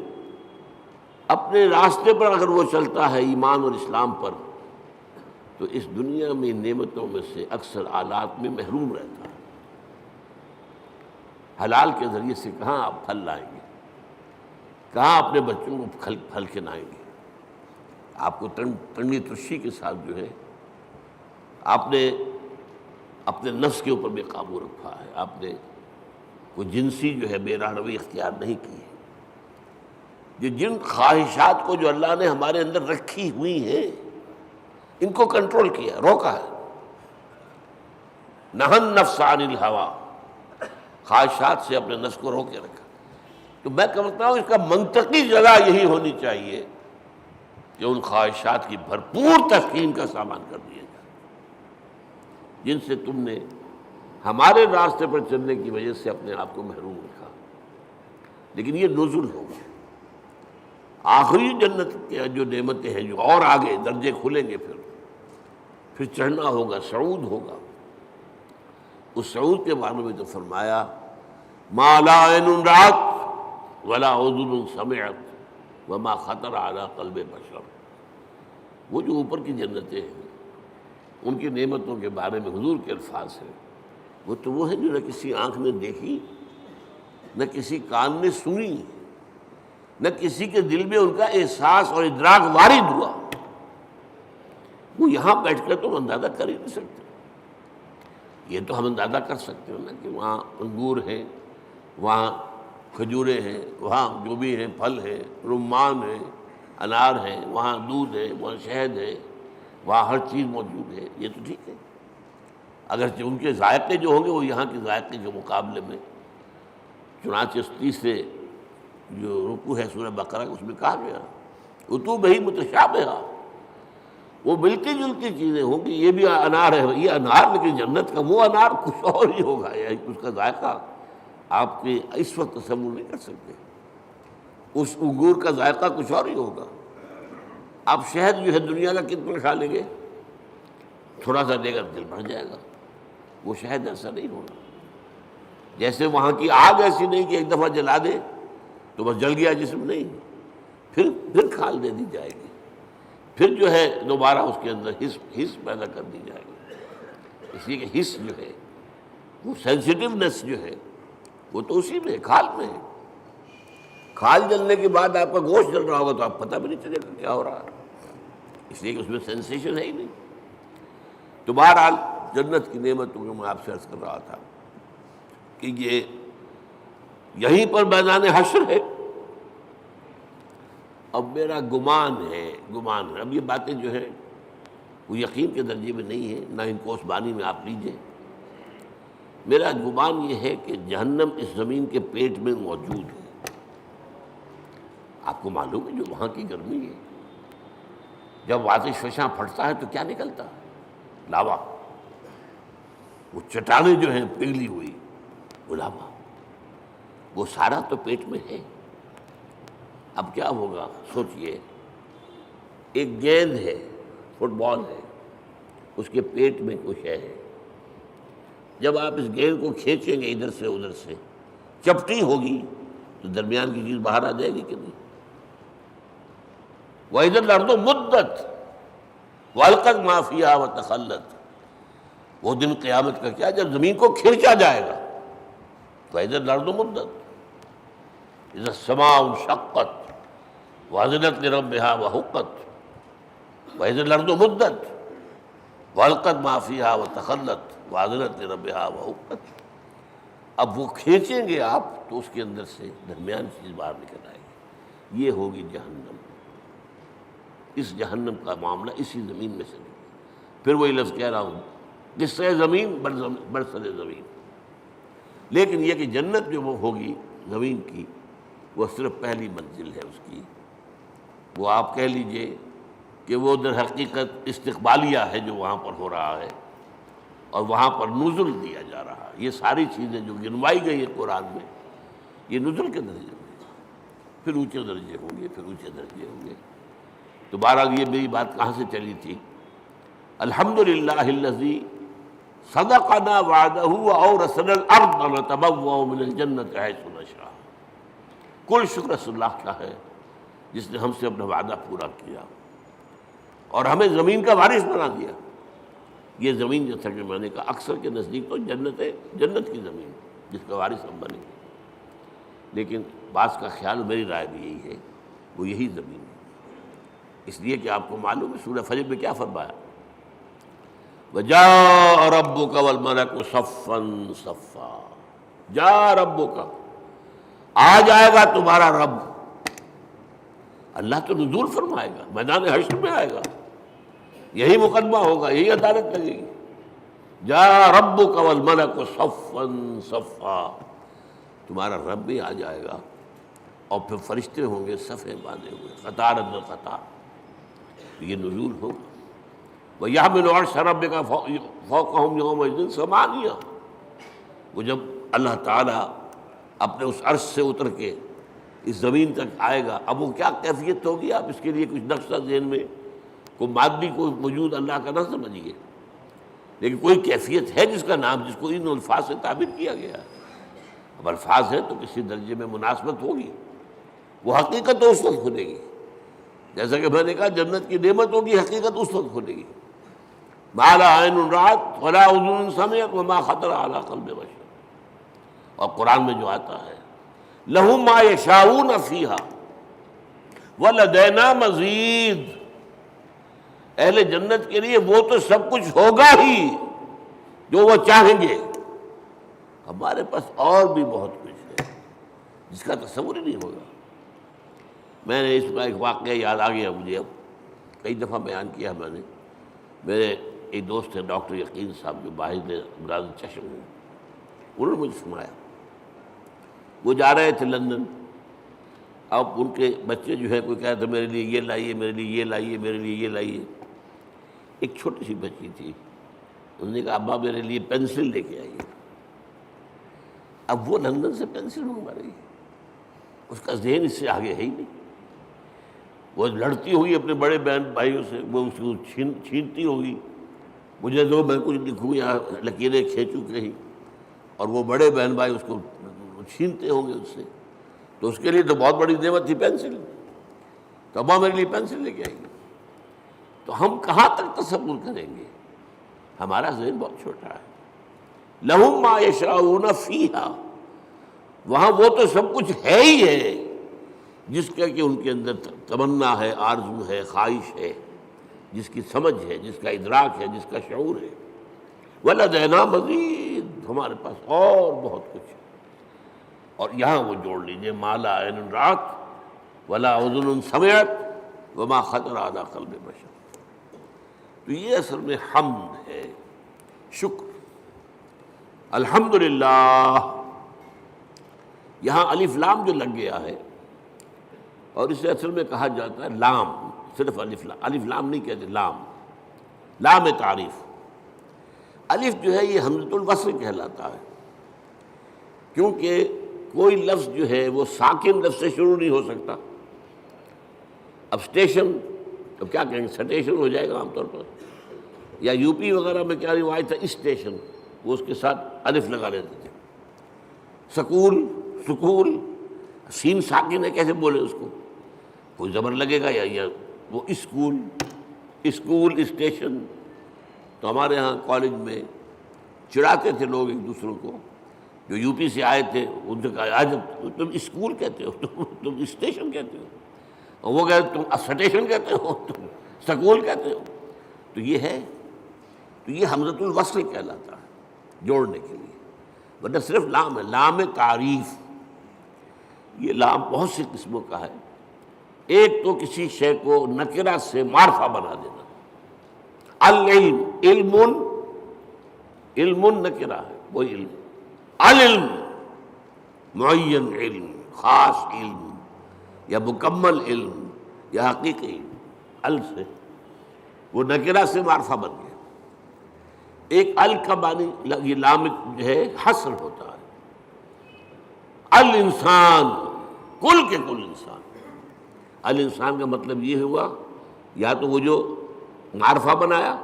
اپنے راستے پر اگر وہ چلتا ہے ایمان اور اسلام پر، تو اس دنیا میں نعمتوں میں سے اکثر آلات میں محروم رہتا ہے۔ حلال کے ذریعے سے کہاں آپ پھل لائیں گے، کہاں اپنے بچوں کو پھل کھلائیں گے؟ آپ کو ٹنڈی ترشی کے ساتھ جو ہے آپ نے اپنے نفس کے اوپر بھی قابو رکھا ہے، آپ نے کوئی جنسی جو ہے بے راہروی اختیار نہیں کی ہے۔ یہ جن خواہشات کو جو اللہ نے ہمارے اندر رکھی ہوئی ہیں ان کو کنٹرول کیا، روکا ہے۔ نہى النفس عن الهوى، خواہشات سے اپنے نفس کو روکے رکھا۔ تو میں کہتا ہوں اس کا منطقی جگہ یہی ہونی چاہیے کہ ان خواہشات کی بھرپور تسکین کا سامان کر دیا جائے جن سے تم نے ہمارے راستے پر چلنے کی وجہ سے اپنے آپ کو محروم رکھا۔ لیکن یہ نزل ہوگا، آخری جنت کے جو نعمتیں ہیں جو اور آگے درجے کھلیں گے، پھر چڑھنا ہوگا، صعود ہوگا۔ اس صعود کے بارے میں تو فرمایا ما لا عین رأت ولا اذن سمعت وما خطر علی قلب بشر۔ وہ جو اوپر کی جنتیں ہیں ان کی نعمتوں کے بارے میں حضور کے الفاظ ہیں، وہ تو وہ ہیں جو نہ کسی آنکھ نے دیکھی، نہ کسی کان نے سنی، نہ کسی کے دل میں ان کا احساس اور ادراک وارد ہوا۔ وہ یہاں بیٹھ کر تو ہم اندازہ کر ہی نہیں سکتے۔ یہ تو ہم اندازہ کر سکتے ہیں نا کہ وہاں انگور ہیں، وہاں کھجوریں ہیں، وہاں جو بھی ہیں پھل ہیں، رمان ہیں، انار ہیں، وہاں دودھ ہے، وہاں شہد ہے، وہاں ہر چیز موجود ہے، یہ تو ٹھیک ہے۔ اگرچہ ان کے ذائقے جو ہوں گے وہ یہاں کے ذائقے کے مقابلے میں، چنانچہ 30 سے جو رکوع ہے سورہ بقرہ اس میں کہا گیا اتوبہ متشابہہ، وہ ملتی جلتی چیزیں ہوں گی۔ یہ بھی انار ہے، یہ انار، لیکن جنت کا وہ انار کچھ اور ہی ہوگا، یعنی اس کا ذائقہ آپ کے اس وقت تصور نہیں کر سکتے۔ اس انگور کا ذائقہ کچھ اور ہی ہوگا۔ آپ شہد جو ہے دنیا کا کتنا کھا لیں گے، تھوڑا سا لے کر دل بھر جائے گا، وہ شہد ایسا نہیں ہوگا۔ جیسے وہاں کی آگ ایسی نہیں کہ ایک دفعہ جلا دے تو بس جل گیا جسم، نہیں، پھر کھال دے دی جائے گی، پھر جو ہے دوبارہ اس کے اندر حس پیدا کر دی جائے گی۔ اس لیے کہ حس جو ہے وہ سینسٹیونیس جو ہے وہ تو اسی میں، کھال میں ہے۔ کھال جلنے کے بعد آپ کا گوشت جل رہا ہوگا تو آپ پتہ بھی نہیں چلے گا کیا ہو رہا ہے، اس لیے کہ اس میں سینسیشن ہے ہی نہیں۔ تو بہرحال جنت کی نعمتوں کو میں آپ سے عرض کر رہا تھا کہ یہ یہیں پر میدان حشر ہے۔ اب میرا گمان ہے، اب یہ باتیں جو ہیں وہ یقین کے درجے میں نہیں ہے، نہ ان کو اس بانی میں آپ لیجئے۔ میرا گمان یہ ہے کہ جہنم اس زمین کے پیٹ میں موجود ہے۔ آپ کو معلوم ہے جو وہاں کی گرمی ہے، جب آتش فشاں پھٹتا ہے تو کیا نکلتا ہے؟ لاوا۔ وہ چٹانیں جو ہیں پگھلی ہوئی، وہ لاوا، وہ سارا تو پیٹ میں ہے۔ اب کیا ہوگا سوچئے، ایک گیند ہے، فٹ بال ہے، اس کے پیٹ میں کچھ ہے۔ جب آپ اس گیند کو کھینچیں گے ادھر سے ادھر سے، چپٹی ہوگی تو درمیان کی چیز باہر آ جائے گی کہ نہیں؟ وَإِذَا الْأَرْضُ مُدَّتْ وَأَلْقَتْ مَا فِيهَا وَتَخَلَّتْ۔ وہ دن قیامت کا کیا جب زمین کو کھینچا جائے گا۔ وَإِذَا الْأَرْضُ مُدَّتْ إِذَا السَّمَاءُ انشَقَّتْ وَأَذِنَتْ لِرَبِّهَا وَحُقَّتْ وَإِذَا الْأَرْضُ مُدَّتْ وَأَلْقَتْ مَا فِيهَا وَتَخَلَّتْ وَأَذِنَتْ لِرَبِّهَا وَحُقَّتْ۔ اب وہ کھینچیں گے آپ تو اس کے اندر سے درمیان چیز باہر نکل آئے گی، یہ ہوگی جہنم۔ اس جہنم کا معاملہ اسی زمین میں سے نہیں۔ پھر وہی لفظ کہہ رہا ہوں، قصہ زمین برسر زمین۔ لیکن یہ کہ جنت جو وہ ہوگی زمین کی، وہ صرف پہلی منزل ہے اس کی۔ وہ آپ کہہ لیجئے کہ وہ در حقیقت استقبالیہ ہے جو وہاں پر ہو رہا ہے، اور وہاں پر نزل دیا جا رہا ہے۔ یہ ساری چیزیں جو گنوائی گئی ہیں قرآن میں، یہ نزل کے درجے میں، پھر اونچے درجے ہوں گے، پھر اونچے درجے ہوں گے۔ تو بہرحال یہ میری بات کہاں سے چلی تھی؟ الحمدللہ الذی صدقنا وعدہ واورثنا الارض نتبوأ من الجنۃ حیث نشاء۔ کل شکر اس اللہ کا ہے جس نے ہم سے اپنا وعدہ پورا کیا اور ہمیں زمین کا وارث بنا دیا۔ یہ زمین جو تھا کہ میں نے کہا اکثر کے نزدیک تو جنت ہے، جنت کی زمین جس کا وارث ہم بنے، لیکن بعض کا خیال، میری رائے بھی یہی ہے، وہ یہی زمین ہے، اس لیے کہ آپ کو معلوم ہے سورہ فجر میں کیا فرمایا؟ وَجَاءَ رَبُّكَ وَالْمَلَكُ صَفًّا صَفًّا۔ جاء ربک، آ جائے گا تمہارا رب۔ اللہ تو نزول فرمائے گا، میدان حشر میں آئے گا، یہی مقدمہ ہوگا، یہی عدالت لگے گی۔ جاء ربک والملک صفًا صفًا، تمہارا رب بھی آ جائے گا اور پھر فرشتے ہوں گے صفیں باندھے ہوئے، قطار اندر قطار، یہ نزول ہوگا۔ وَيَحْمِلُ عَرْشَ رَبِّكَ فَوْقَهُمْ يَوْمَئِذٍ ثَمَانِيَةٌ۔ وہ جب اللہ تعالیٰ اپنے اس عرش سے اتر کے اس زمین تک آئے گا، اب وہ کیا کیفیت ہوگی، آپ اس کے لیے کچھ نقشہ ذہن میں، کوئی مادی کوئی وجود اللہ کا نہ سمجھیے، لیکن کوئی کیفیت ہے جس کا نام، جس کو ان الفاظ سے تعبیر کیا گیا ہے۔ اب الفاظ ہیں تو کسی درجے میں مناسبت ہوگی، وہ حقیقت تو اس وقت کھلے گی، جیسا کہ میں نے کہا جنت کی نعمت ہوگی، حقیقت اس وقت کھلے گی۔ ما لا عین رأت ولا اذن سمعت وما خطر علی قلب بشر۔ اور قرآن میں جو آتا ہے لہم ما یشاؤون فیہا ولدینا مزید، اہل جنت کے لیے وہ تو سب کچھ ہوگا ہی جو وہ چاہیں گے، ہمارے پاس اور بھی بہت کچھ ہے جس کا تصور ہی نہیں ہوگا۔ میں نے اس کا ایک واقعہ یاد آ گیا مجھے، اب کئی دفعہ بیان کیا میں نے۔ میرے ایک دوست ہیں ڈاکٹر یقین صاحب جو باہر امراض چشم ہیں، انہوں نے مجھے سنایا، وہ جا رہے تھے لندن، اب ان کے بچے جو ہے کوئی کہہ رہا تھا میرے لیے یہ لائیے، میرے لیے یہ لائیے، میرے لیے یہ لائیے۔ ایک چھوٹی سی بچی تھی، انہوں نے کہا ابا میرے لیے پینسل لے کے آئیے۔ اب وہ لندن سے پینسل منگوا رہی ہے، اس کا ذہن اس سے آگے ہے ہی نہیں، وہ لڑتی ہوئی اپنے بڑے بہن بھائیوں سے، وہ اس کو چھینتی ہوگی، مجھے دو میں کچھ لکھوں یا لکیریں کھینچوں کہیں، اور وہ بڑے بہن بھائی اس کو چھینتے ہوں گے اس سے، تو اس کے لیے تو بہت بڑی نعمت تھی پینسل، تو ابا میرے لیے پینسل لے کے آئیں گے۔ تو ہم کہاں تک تصور کریں گے؟ ہمارا ذہن بہت چھوٹا ہے۔ لہم ما یشاؤون فیہا، وہاں وہ تو سب کچھ ہے ہی ہے جس کا کہ ان کے اندر تمنا ہے، آرزو ہے، خواہش ہے، جس کی سمجھ ہے، جس کا ادراک ہے، جس کا شعور ہے۔ وَلَدَيْنَا مَزِيدٌ، ہمارے پاس اور بہت کچھ ہے۔ اور یہاں وہ جوڑ لیجئے ما لا عین رأت ولا اذن سمعت وما خطر علی قلب بشر۔ تو یہ اصل میں حمد ہے، شکر۔ الحمدللہ، یہاں الف لام جو لگ گیا ہے، اور اسے اصل میں کہا جاتا ہے لام، صرف الف لام نہیں کہتے، لام تعریف۔ الف جو ہے یہ حمزۃ الوصل کہلاتا ہے، کیونکہ کوئی لفظ جو ہے وہ ساکن لفظ سے شروع نہیں ہو سکتا۔ اب اسٹیشن، اب کیا کہیں گے، سٹیشن ہو جائے گا عام طور پر، یا یو پی وغیرہ میں کیا روایت تھا، اسٹیشن، وہ اس کے ساتھ الف لگا لیتے تھے۔ سکول، سین ساکن ہے، کیسے بولے اس کو، کوئی زبر لگے گا یا وہ اسکول اسٹیشن۔ تو ہمارے ہاں کالج میں چڑھاتے تھے لوگ ایک دوسروں کو، جو یو پی سے آئے تھے، ان سے کہا آج تم اسکول کہتے ہو، تم اسٹیشن کہتے ہو، اور وہ کہتے تم سٹیشن کہتے ہو، تم سکول کہتے ہو۔ تو یہ ہے، تو یہ حمزۃ الوصل کہلاتا ہے، جوڑنے کے لیے، ورنہ صرف لام ہے، لام تعریف۔ یہ لام بہت سی قسموں کا ہے۔ ایک تو کسی شے کو نکرہ سے معرفہ بنا دینا، العلم، علم نکرہ ہے، وہی علم، العلم معین علم، خاص علم، یا مکمل علم، یا حقیقی علم، ال سے وہ نکرہ سے معرفہ بن گیا. ایک ال کا معنی یہ لام جو ہے حصر ہوتا ہے. الانسان کل کے کل انسان. الانسان کا مطلب یہ ہوا یا تو وہ جو معرفہ بنایا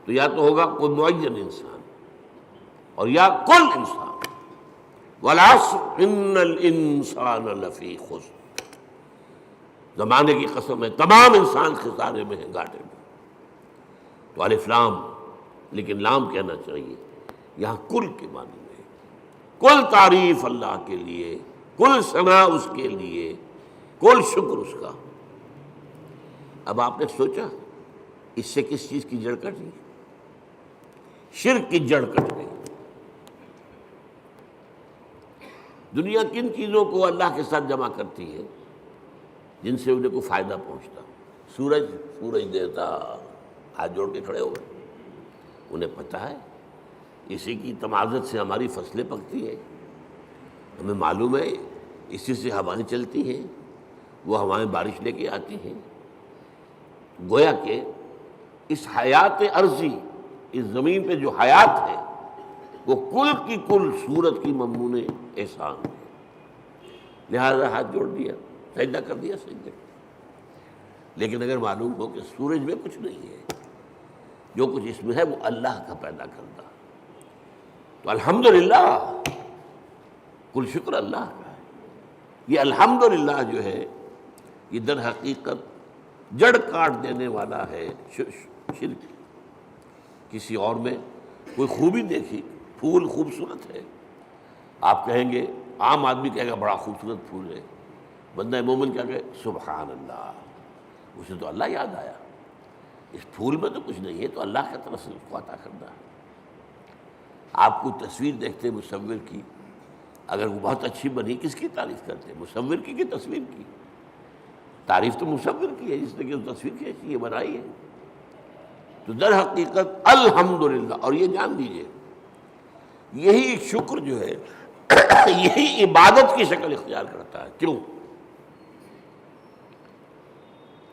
تو یا تو ہوگا کوئی معین انسان اور یا کل انسان. والعصر ان الانسان لفی خسر. زمانے کی قسم ہے تمام انسان خسارے میں ہیں، گھاٹے میں. تو الف لام، لیکن لام کہنا چاہیے یہاں کل کے معنی میں. کل تعریف اللہ کے لیے، کل ثنا اس کے لیے، کل شکر اس کا. اب آپ نے سوچا اس سے کس چیز کی جڑ کٹ گئی؟ شرک کی جڑ کٹ گئی. دنیا کن چیزوں کو اللہ کے ساتھ جمع کرتی ہے جن سے انہیں کوئی فائدہ پہنچتا؟ سورج دیوتا ہاتھ جوڑ کے کھڑے ہو گئے. انہیں پتہ ہے اسی کی تمازت سے ہماری فصلیں پکتی ہیں، ہمیں معلوم ہے اسی سے ہوائیں چلتی ہیں، وہ ہوائیں بارش لے کے آتی ہیں. گویا کہ اس حیات عرضی، اس زمین پہ جو حیات ہے وہ کل کی کل صورت کی مضمون احسان ہے. لہذا ہاتھ جوڑ دیا، سجدہ کر دیا سجدے. لیکن اگر معلوم ہو کہ سورج میں کچھ نہیں ہے، جو کچھ اس میں ہے وہ اللہ کا پیدا کرتا، تو الحمدللہ کل شکر اللہ کا ہے. یہ الحمدللہ جو ہے یہ در حقیقت جڑ کاٹ دینے والا ہے شرک. کسی اور میں کوئی خوبی دیکھی، پھول خوبصورت ہے، آپ کہیں گے، عام آدمی کہے گا بڑا خوبصورت پھول ہے. بندہ مومن کیا کہے سبحان اللہ، اسے تو اللہ یاد آیا، اس پھول میں تو کچھ نہیں ہے، تو اللہ کی طرف سے اس کو عطا کرنا ہے. آپ کو تصویر دیکھتے مصور کی، اگر وہ بہت اچھی بنی کس کی تعریف کرتے؟ مصور کی تصویر کی؟ تعریف تو مصور کی ہے جس نے کہ تصویر کھینچی ہے، بنائی ہے. تو در حقیقت الحمدللہ. اور یہ جان لیجیے یہی شکر جو ہے یہی عبادت کی شکل اختیار کرتا ہے. کیوں؟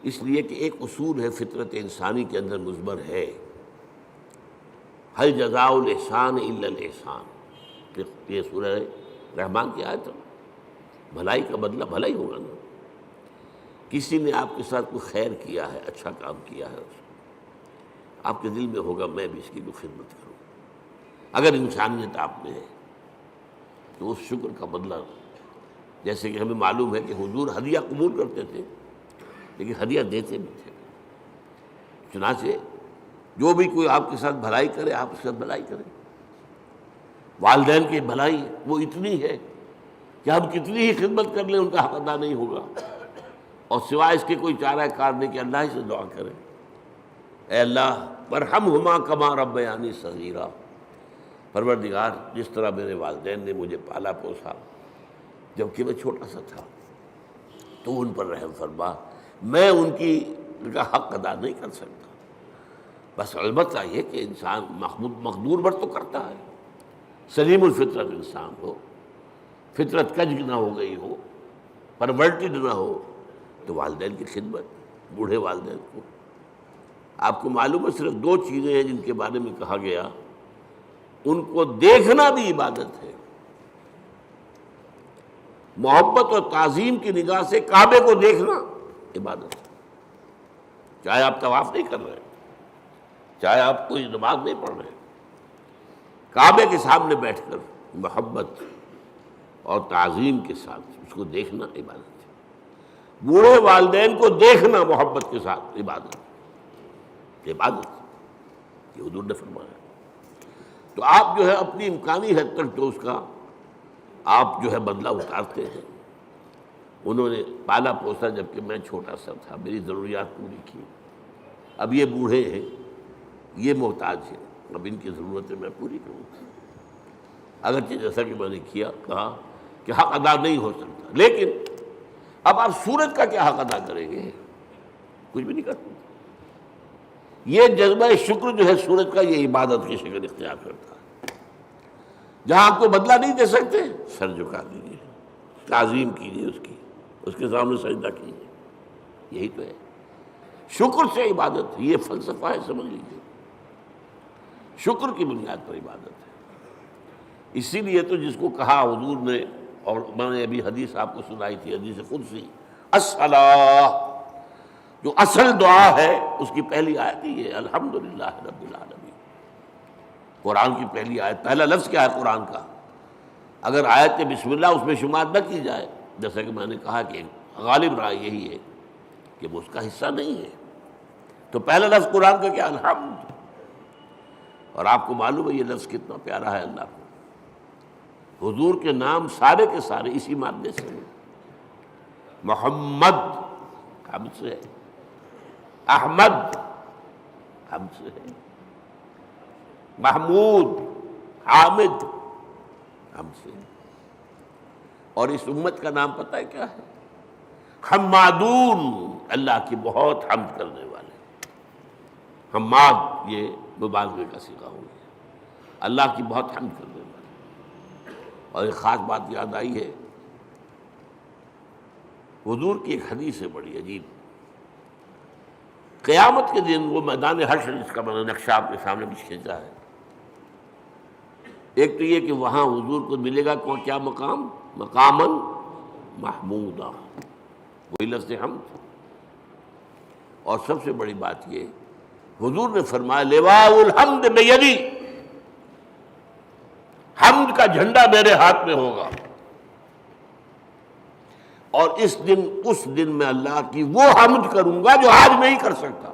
اس لیے کہ ایک اصول ہے فطرت انسانی کے اندر مضمر ہے، هل جزاء الاحسان الا الاحسان. یہ سورہ رحمان کی آیت ہے. بھلائی کا بدلہ بھلا ہی ہوگا نا. کسی نے آپ کے ساتھ کوئی خیر کیا ہے، اچھا کام کیا ہے، آپ کے دل میں ہوگا میں بھی اس کی کوئی خدمت کروں. اگر انسانیت آپ میں ہے تو اس شکر کا بدلہ، جیسے کہ ہمیں معلوم ہے کہ حضور ہدیہ قبول کرتے تھے لیکن ہدیہ دیتے بھی تھے. چنانچہ جو بھی کوئی آپ کے ساتھ بھلائی کرے آپ اس کے ساتھ بھلائی کریں. والدین کی بھلائی وہ اتنی ہے کہ ہم کتنی ہی خدمت کر لیں ان کا حق ادا نہیں ہوگا، اور سوائے اس کے کوئی چارہ کار نہیں کہ اللہ ہی سے دعا کریں، اے اللہ ارحمہما کما ربیانی صغیرا. پروردگار جس طرح میرے والدین نے مجھے پالا پوسا جبکہ میں چھوٹا سا تھا، تو ان پر رحم فرما. میں ان کا حق ادا نہیں کر سکتا. بس البتہ یہ کہ انسان مقدور بر تو کرتا ہے. سلیم الفطرت انسان ہو، فطرت کج نہ ہو گئی ہو، پرورٹڈ نہ ہو، تو والدین کی خدمت، بوڑھے والدین کو. آپ کو معلوم ہے صرف 2 چیزیں ہیں جن کے بارے میں کہا گیا ان کو دیکھنا بھی عبادت ہے. محبت اور تعظیم کی نگاہ سے کعبے کو دیکھنا عبادت ہے. چاہے آپ طواف نہیں کر رہے، چاہے آپ کوئی نماز نہیں پڑھ رہے، کعبے کے سامنے بیٹھ کر محبت اور تعظیم کے ساتھ اس کو دیکھنا عبادت ہے. بوڑھے والدین کو دیکھنا محبت کے ساتھ عبادت، یہ حضور نے فرمایا. تو آپ جو ہے اپنی امکانی حد تک تو اس کا آپ جو ہے بدلہ اتارتے ہیں. انہوں نے پالا پوسا جبکہ میں چھوٹا سا تھا، میری ضروریات پوری کی. اب یہ بوڑھے ہیں، یہ محتاج ہیں، اب ان کی ضرورتیں میں پوری کروں. اگرچہ جیسا کہ میں نے کہا کہ حق ادا نہیں ہو سکتا، لیکن اب آپ سورج کا کیا حق ادا کریں گے؟ کچھ بھی نہیں کر سکتے. یہ جذبہ شکر جو ہے سورج کا، یہ عبادت کی شکل اختیار کرتا ہے. جہاں آپ کو بدلہ نہیں دے سکتے سر جھکا دیجیے، تعظیم کیجیے، اس کے سامنے سجدہ کیجیے. یہی تو ہے. شکر سے عبادت ہے، یہ فلسفہ ہے، سمجھ لیجیے، شکر کی بنیاد پر عبادت ہے۔ اسی لیے تو جس کو کہا حضور نے، اور میں نے ابھی حدیث آپ کو سنائی تھی، حدیث قدسی، الصلاۃ، جو اصل دعا ہے اس کی پہلی آیت ہی ہے الحمدللہ رب العالمین۔ قرآن کی پہلی آیت، پہلا لفظ کیا ہے قرآن کا؟ اگر آیت بسم اللہ اس میں شمار نہ کی جائے، جیسا کہ میں نے کہا کہ غالب رائے یہی ہے کہ وہ اس کا حصہ نہیں ہے، تو پہلا لفظ قرآن کا کیا؟ الحمد۔ اور آپ کو معلوم ہے یہ لفظ کتنا پیارا ہے اللہ کو۔ حضور کے نام سارے کے سارے اسی مادے سے ہیں۔ محمد حمد سے ہے، احمد حمد سے ہے، محمود حامد حمد سے ہے۔ اور اس امت کا نام پتہ ہے کیا ہے؟ حمادون، اللہ کی بہت حمد کرنے والے۔ حماد یہ مبالغے کا صیغہ ہو گیا، اللہ کی بہت حمد کرنے والے۔ اور ایک خاص بات یاد آئی ہے، حضور کی ایک حدیث ہے بڑی عجیب۔ قیامت کے دن وہ میدان حشر جس کا میں نے نقشہ آپ کے سامنے بھی کھینچا ہے، ایک تو یہ کہ وہاں حضور کو ملے گا کیا مقام؟ مقاماً محمودا، وہی لفظ حمد۔ اور سب سے بڑی بات یہ، حضور نے فرمایا لواء الحمد بیدی، حمد کا جھنڈا میرے ہاتھ میں ہوگا، اور اس دن میں اللہ کی وہ حمد کروں گا جو آج نہیں کر سکتا۔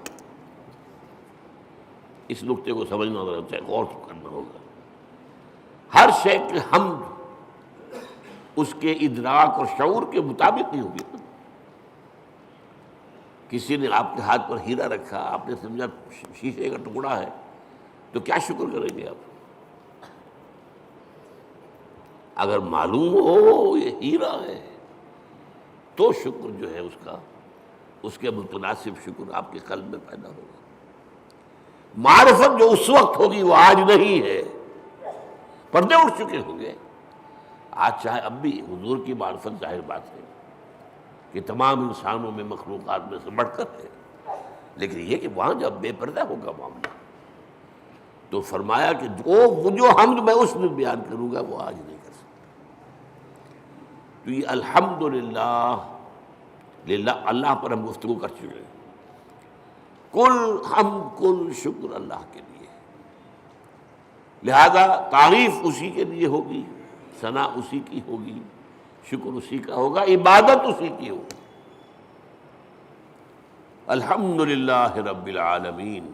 اس نقطے کو سمجھنا ضرورت ہے، غور کرنا ہوگا۔ ہر شے کی حمد اس کے ادراک اور شعور کے مطابق نہیں ہوگی۔ کسی نے آپ کے ہاتھ پر ہیرا رکھا، آپ نے سمجھا شیشے کا ٹکڑا ہے، تو کیا شکر کریں گے آپ؟ اگر معلوم ہو یہ ہیرا ہے تو شکر جو ہے اس کے متناسب شکر آپ کے قلب میں پیدا ہوگا۔ معرفت جو اس وقت ہوگی وہ آج نہیں ہے، پردے اٹھ چکے ہوں گے۔ آج چاہے اب بھی حضور کی معرفت ظاہر بات ہے کہ تمام انسانوں میں، مخلوقات میں سے بڑھ کر ہے، لیکن یہ کہ وہاں جب بے پردہ ہوگا معاملہ، تو فرمایا کہ وہ جو حمد میں اس میں بیان کروں گا وہ آج نہیں کر سکتا۔ تو یہ الحمدللہ، اللہ پر ہم گفتگو کر چکے ہیں۔ کل حمد کل شکر اللہ کے لیے، لہذا تعریف اسی کے لیے ہوگی، ثنا اسی کی ہوگی، شکر اسی کا ہوگا، عبادت اسی کی ہوگی۔ الحمدللہ رب العالمین۔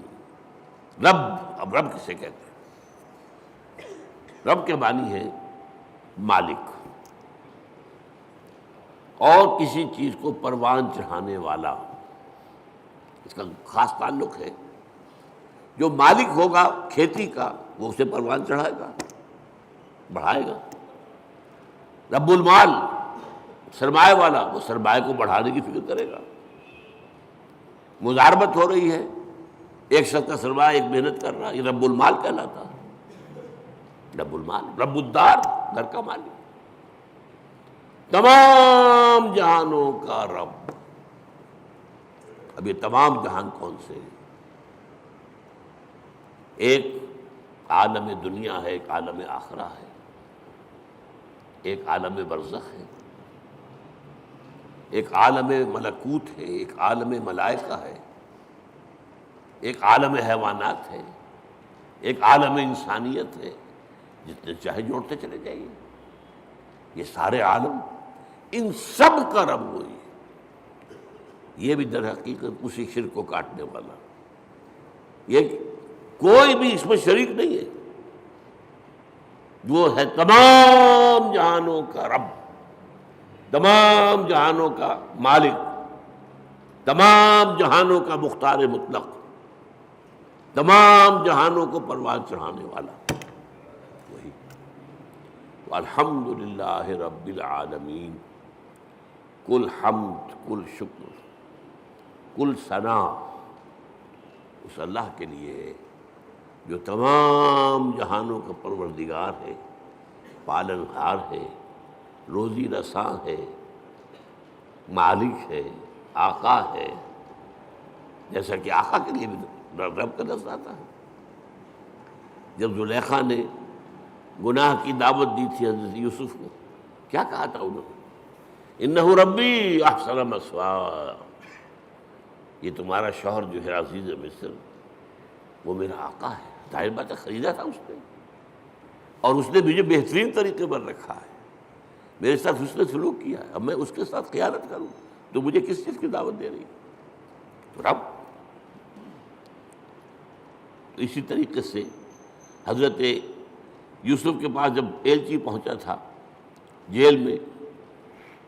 رب، اب رب کسے کہتے ہیں؟ رب کے معنی ہے مالک، اور کسی چیز کو پروان چڑھانے والا، اس کا خاص تعلق ہے۔ جو مالک ہوگا کھیتی کا وہ اسے پروان چڑھائے گا، بڑھائے گا۔ رب المال، سرمایہ والا، وہ سرمایہ کو بڑھانے کی فکر کرے گا۔ مضاربت ہو رہی ہے، ایک شخص کا سرمایہ ایک محنت کر رہا ہے، یہ رب المال کہلاتا ہے۔ رب المال، رب الدار، گھر کا مالک، تمام جہانوں کا رب۔ اب یہ تمام جہان کون سے ہیں؟ ایک عالم دنیا ہے، ایک عالم آخرہ ہے، ایک عالم برزخ ہے، ایک عالم ملکوت ہے، ایک عالم ملائکہ ہے، ایک عالم حیوانات ہے، ایک عالم انسانیت ہے۔ جتنے چاہے جوڑتے چلے جائیے، یہ سارے عالم، ان سب کا رب وہی ہے۔ یہ بھی در حقیقت اسی شرک کو کاٹنے والا، یہ کوئی بھی اس میں شریک نہیں ہے، وہ ہے تمام جہانوں کا رب، تمام جہانوں کا مالک، تمام جہانوں کا مختار مطلق، تمام جہانوں کو پروان چڑھانے والا وہی۔ الحمدللہ رب العالمین، کل حمد کل شکر کل ثنا اس اللہ کے لیے ہے جو تمام جہانوں کا پروردگار ہے، پالنہار ہے، روزی رساں ہے، مالک ہے، آقا ہے، جیسا کہ آقا کے لیے بھی رب کا لفظ آتا ہے۔ جب زلیخا نے گناہ کی دعوت دی تھی حضرت یوسف کو، کیا کہا تھا انہوں نے؟ انہ ربی احسن مثوایا، یہ تمہارا شوہر جو ہے عزیز مصر وہ میرا آقا ہے، ظاہر بات ہے خریدا تھا اس نے، اور اس نے مجھے بہترین طریقے پر رکھا ہے، میرے ساتھ اس نے سلوک کیا ہے، اب میں اس کے ساتھ خیانت کروں تو مجھے کس چیز کی دعوت دے رہی ہے؟ تو رب۔ تو اسی طریقے سے حضرت یوسف کے پاس جب ایلچی پہنچا تھا جیل میں،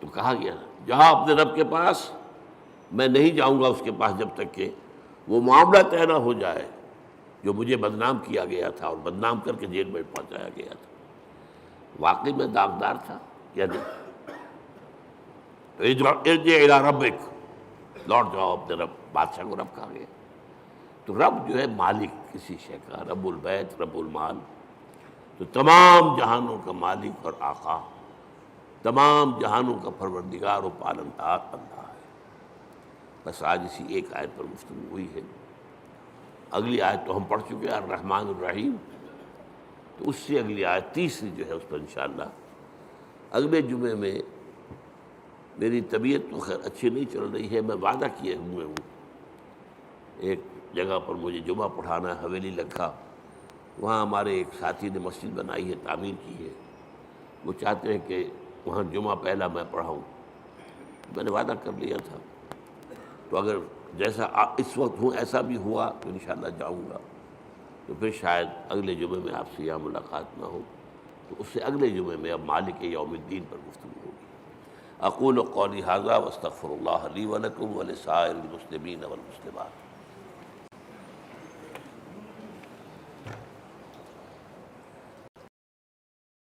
تو کہا گیا جہاں اپنے رب کے پاس، میں نہیں جاؤں گا اس کے پاس جب تک کہ وہ معاملہ طے نہ ہو جائے جو مجھے بدنام کیا گیا تھا اور بدنام کر کے جیل میں پہنچایا گیا تھا۔ واقعی میں داغدار تھا یا نہیں؟ ارجع الی ربک، لوٹ جاؤ اپنے رب، بادشاہ کو رب کہا گیا۔ تو رب جو ہے مالک کسی شے کا، رب البیت رب المال، تو تمام جہانوں کا مالک اور آقا، تمام جہانوں کا پروردگار و پالنہار اللہ ہے۔ بس آج اسی ایک آیت پر گفتگو ہوئی ہے، اگلی آیت تو ہم پڑھ چکے ہیں الرحمن الرحیم، تو اس سے اگلی آیت تیسری جو ہے اس پر انشاءاللہ اگلے جمعے میں، میری طبیعت تو خیر اچھی نہیں چل رہی ہے، میں وعدہ کیے ہوئے ہوں ایک جگہ پر مجھے جمعہ پڑھانا ہے، حویلی لکھا، وہاں ہمارے ایک ساتھی نے مسجد بنائی ہے، تعمیر کی ہے، وہ چاہتے ہیں کہ وہاں جمعہ پہلا میں پڑھاؤں، میں نے وعدہ کر لیا تھا، تو اگر جیسا اس وقت ہوں ایسا بھی ہوا تو انشاءاللہ جاؤں گا، تو پھر شاید اگلے جمعے میں آپ سے یہاں ملاقات نہ ہو، تو اس سے اگلے جمعے میں اب مالک یوم الدین پر گفتگو ہوگی۔ اقول قولی ھذا واستغفر اللہ لی ولکم ولسائر المسلمین والمسلمات۔